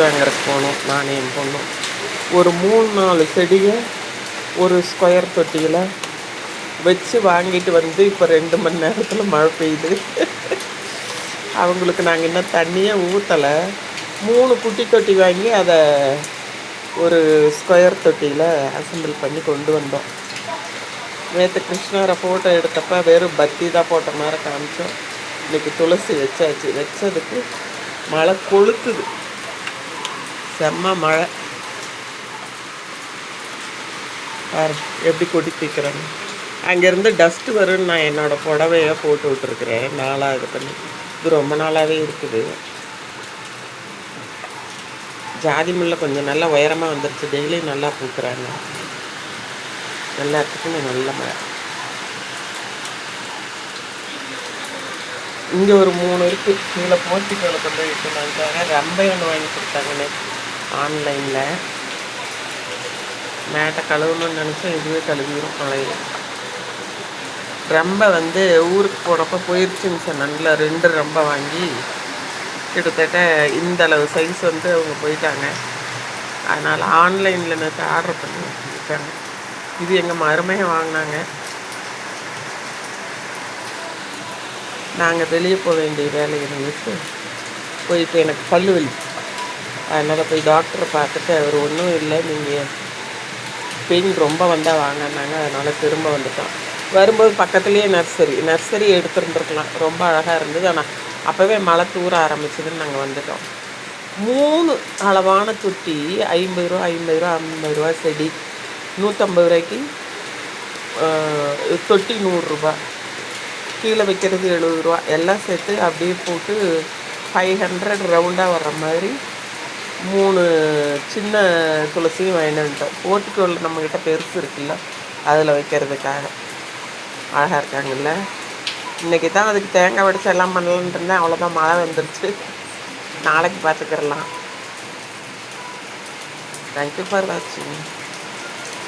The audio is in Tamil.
வாங்குறதுக்கு போனோம் நானும் என் பொண்ணும். ஒரு 3-4 செடியை ஒரு ஸ்கொயர் தொட்டியில் வச்சு வாங்கிட்டு வந்து இப்போ 2 மணி நேரத்தில் மழை பெய்யுது. அவங்களுக்கு நாங்கள் இன்னும் தண்ணியே ஊற்றலை. 3 குட்டி தொட்டி வாங்கி அதை ஒரு ஸ்கொயர் தொட்டியில் அசம்பிள் பண்ணி கொண்டு வந்தோம். நேற்று கிருஷ்ணரை ஃபோட்டோ எடுத்தப்போ வெறும் பத்தி தான் போட்ட மாதிரி காமிச்சோம். இன்றைக்கி துளசி வச்சாச்சு. வச்சதுக்கு மழை கொளுத்துது, செம்ம மழை. பாரு எப்படி கொட்டி தீக்கிறாங்க. அங்கேருந்து டஸ்ட்டு வரும்னு நான் என்னோடய புடவையாக போட்டு விட்டுருக்குறேன். நாளாக இது பண்ணி இது ரொம்ப நாளாகவே இருக்குது. ஜாதி முல்லை கொஞ்சம் நல்லா உயரமாக வந்துருச்சு. டெய்லியும் நல்லா பூக்குறாங்க. எல்லாத்துக்குமே நல்ல மழை. இங்கே ஒரு 3 இருக்குது. கீழே போர்ட்டிக்கோவில் கொண்டு போய் விட்டுனாங்க. ரம்பை ஒன்று வாங்கி கொடுத்தாங்கன்னு ஆன்லைனில். மேட்டை கழுவணும்னு நினச்சோம், இதுவே கழுவிடும் மழையில். ரம்பை ஊருக்கு போனப்போ போயிடுச்சுன்னு சொன்னாங்கள. 2 ரம்பை வாங்கி கிட்டத்தட்ட இந்த அளவு சைஸ் அவங்க போயிட்டாங்க. அதனால் ஆன்லைனில் நேற்று ஆர்டர் பண்ணி வச்சுருக்காங்க. இது எங்கள் மருமையை வாங்கினாங்க. நாங்கள் வெளியே போக வேண்டிய வேலை இருந்துச்சு. போயிட்டு எனக்கு பல்லு வலி, அதனால் போய் டாக்டரை பார்த்துட்டு அவர் ஒன்றும் இல்லை, நீங்கள் பெயின் ரொம்ப வந்தால் வாங்கினாங்க. அதனால் திரும்ப வந்துட்டோம். வரும்போது பக்கத்துலேயே நர்சரி எடுத்துருந்துருக்கலாம். ரொம்ப அழகாக இருந்தது. ஆனால் அப்போவே மழை தூர ஆரம்பிச்சதுன்னு நாங்கள் வந்துட்டோம். 3 அளவான தொட்டி 50 ரூபா 50 ரூபா 50 ரூபா. செடி 150 ரூபாய்க்கு. தொட்டி 100 ரூபா. கீழே வைக்கிறது 70 ரூபா. எல்லாம் சேர்த்து அப்படியே போட்டு 500 ரவுண்டாக வர்ற மாதிரி 3 சின்ன துளசியும் வாங்கிட்டு வந்துட்டோம். போர்ட்டிக்கோவில் நம்மக்கிட்ட பெருசு இருக்குல்ல, அதில் வைக்கிறதுக்காக. அழகாக இருக்காங்கல்ல. இன்றைக்கி தான் அதுக்கு தேங்காய் வடித்து எல்லாம் பண்ணலான்ட்டு இருந்தேன். அவ்வளோதான், மழை வந்துருச்சு. நாளைக்கு பார்த்துக்கிறலாம். தேங்க்யூ ஃபார் வாட்சிங்.